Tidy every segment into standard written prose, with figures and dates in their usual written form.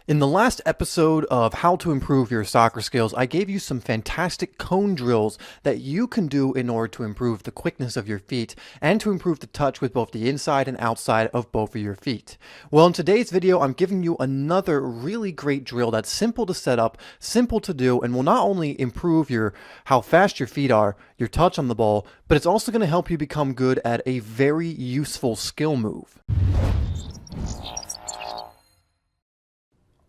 In the last episode of How to Improve Your Soccer Skills, I gave you some fantastic cone drills that you can do in order to improve the quickness of your feet and to improve the touch with both the inside and outside of both of your feet. Well, in today's video, I'm giving you another really great drill that's simple to set up, simple to do, and will not only improve how fast your feet are, your touch on the ball, but it's also going to help you become good at a very useful skill move.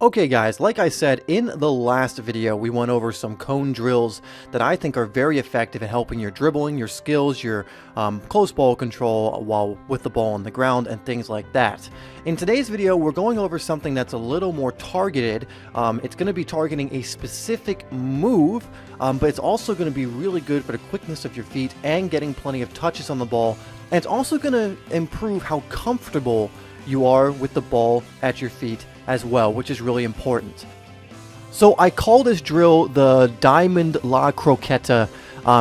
Okay guys, like I said in the last video, we went over some cone drills that I think are very effective at helping your dribbling, your skills, your close ball control while with the ball on the ground and things like that. In today's video, we're going over something that's a little more targeted. It's going to be targeting a specific move, but it's also going to be really good for the quickness of your feet and getting plenty of touches on the ball. And it's also going to improve how comfortable you are with the ball at your feet as well, which is really important. So I call this drill the Diamond La Croqueta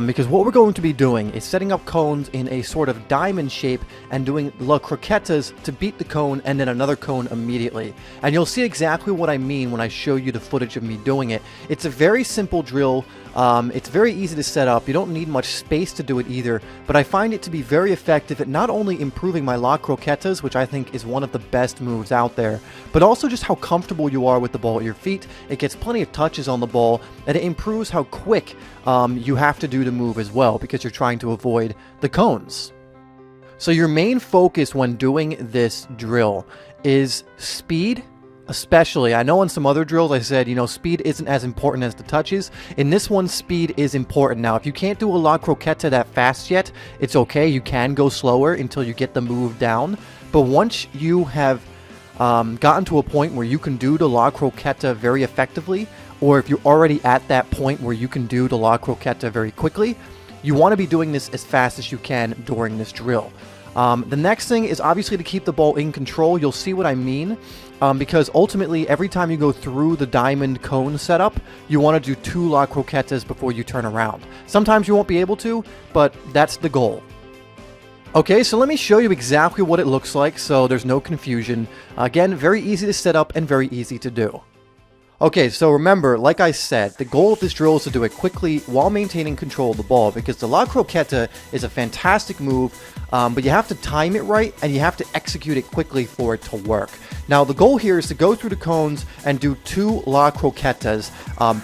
because what we're going to be doing is setting up cones in a sort of diamond shape and doing La Croquetas to beat the cone and then another cone immediately. And you'll see exactly what I mean when I show you the footage of me doing it. It's a very simple drill. It's very easy to set up. You don't need much space to do it either, but I find it to be very effective at not only improving my La Croquetas, which I think is one of the best moves out there, but also just how comfortable you are with the ball at your feet. It gets plenty of touches on the ball, and it improves how quick you have to do the move as well, because you're trying to avoid the cones. So your main focus when doing this drill is speed. Especially, I know in some other drills I said, speed isn't as important as the touches. In this one, speed is important. Now, if you can't do a La Croqueta that fast yet, it's okay. You can go slower until you get the move down. But once you have gotten to a point where you can do the La Croqueta very effectively, or if you're already at that point where you can do the La Croqueta very quickly, you want to be doing this as fast as you can during this drill. The next thing is obviously to keep the ball in control. You'll see what I mean. Because ultimately, every time you go through the diamond cone setup, you want to do 2 La Croquetas before you turn around. Sometimes you won't be able to, but that's the goal. Okay, so let me show you exactly what it looks like so there's no confusion. Again, very easy to set up and very easy to do. Okay, so remember, like I said, the goal of this drill is to do it quickly while maintaining control of the ball, because the La Croqueta is a fantastic move, but you have to time it right and you have to execute it quickly for it to work. Now, the goal here is to go through the cones and do 2 La Croquetas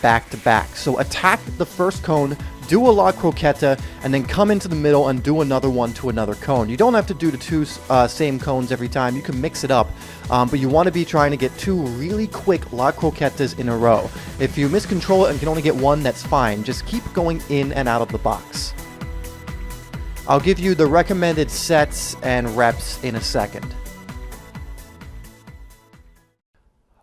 back to back. So attack the first cone, do a La Croqueta, and then come into the middle and do another one to another cone. You don't have to do the 2 same cones every time. You can mix it up, but you want to be trying to get 2 really quick La Croquetas in a row. If you miscontrol it and can only get 1, that's fine. Just keep going in and out of the box. I'll give you the recommended sets and reps in a second.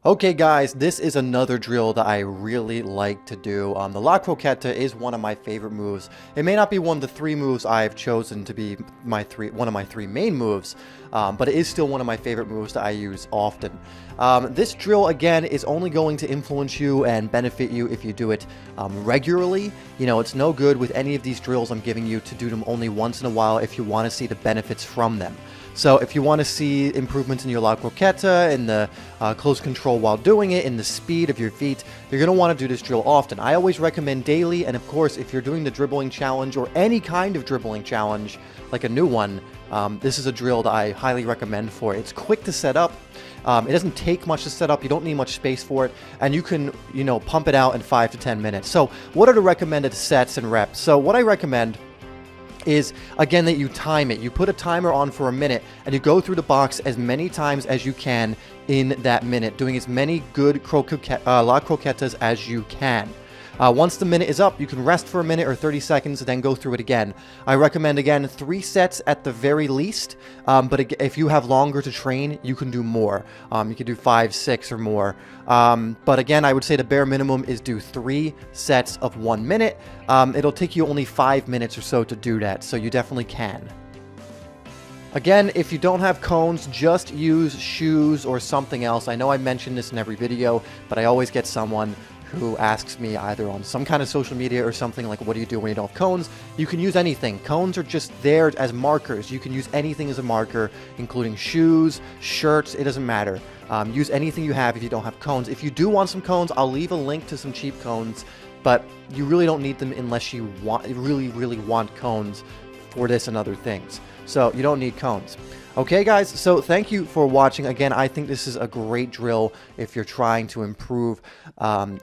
Okay guys, this is another drill that I really like to do. The La Croqueta is one of my favorite moves. It may not be one of the 3 moves I've chosen to be one of my 3 main moves, but it is still one of my favorite moves that I use often. This drill, again, is only going to influence you and benefit you if you do it regularly. It's no good with any of these drills I'm giving you to do them only once in a while if you want to see the benefits from them. So if you want to see improvements in your La Croqueta, in the close control while doing it, in the speed of your feet, you're going to want to do this drill often. I always recommend daily, and of course, if you're doing the dribbling challenge or any kind of dribbling challenge, like a new one, this is a drill that I highly recommend for it. It's quick to set up. It doesn't take much to set up. You don't need much space for it, and you can, pump it out in 5 to 10 minutes. So what are the recommended sets and reps? So what I recommend is, again, that you time it. You put a timer on for a minute and you go through the box as many times as you can in that minute, doing as many good La Croquetas as you can. Once the minute is up, you can rest for a minute or 30 seconds, then go through it again. I recommend, again, 3 sets at the very least, but if you have longer to train, you can do more. You can do 5, 6, or more. But again, I would say the bare minimum is do 3 sets of 1 minute. It'll take you only 5 minutes or so to do that, so you definitely can. Again, if you don't have cones, just use shoes or something else. I know I mention this in every video, but I always get someone who asks me either on some kind of social media or something like, what do you do when you don't have cones? You can use anything. Cones are just there as markers. You can use anything as a marker, including shoes, shirts, it doesn't matter. Use anything you have if you don't have cones. If you do want some cones, I'll leave a link to some cheap cones, but you really don't need them unless you really want cones for this and other things. So you don't need cones. Okay guys, so thank you for watching. Again, I think this is a great drill if you're trying to improve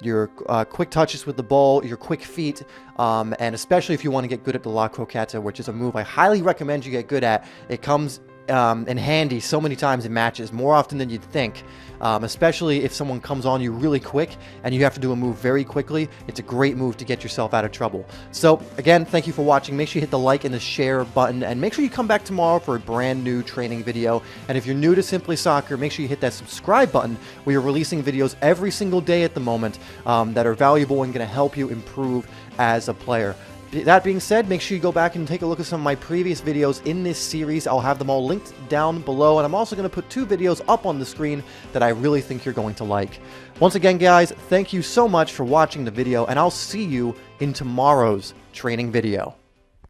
your quick touches with the ball, your quick feet, and especially if you want to get good at the La Croqueta, which is a move I highly recommend you get good at. It comes in handy so many times in matches, more often than you'd think, especially if someone comes on you really quick and you have to do a move very quickly. It's a great move to get yourself out of trouble. So again, thank you for watching. Make sure you hit the like and the share button, and make sure you come back tomorrow for a brand new training video. And if you're new to Simply Soccer, make sure you hit that subscribe button. We are releasing videos every single day at the moment that are valuable and going to help you improve as a player. That being said, make sure you go back and take a look at some of my previous videos in this series. I'll have them all linked down below, and I'm also going to put 2 videos up on the screen that I really think you're going to like. Once again, guys, thank you so much for watching the video, and I'll see you in tomorrow's training video.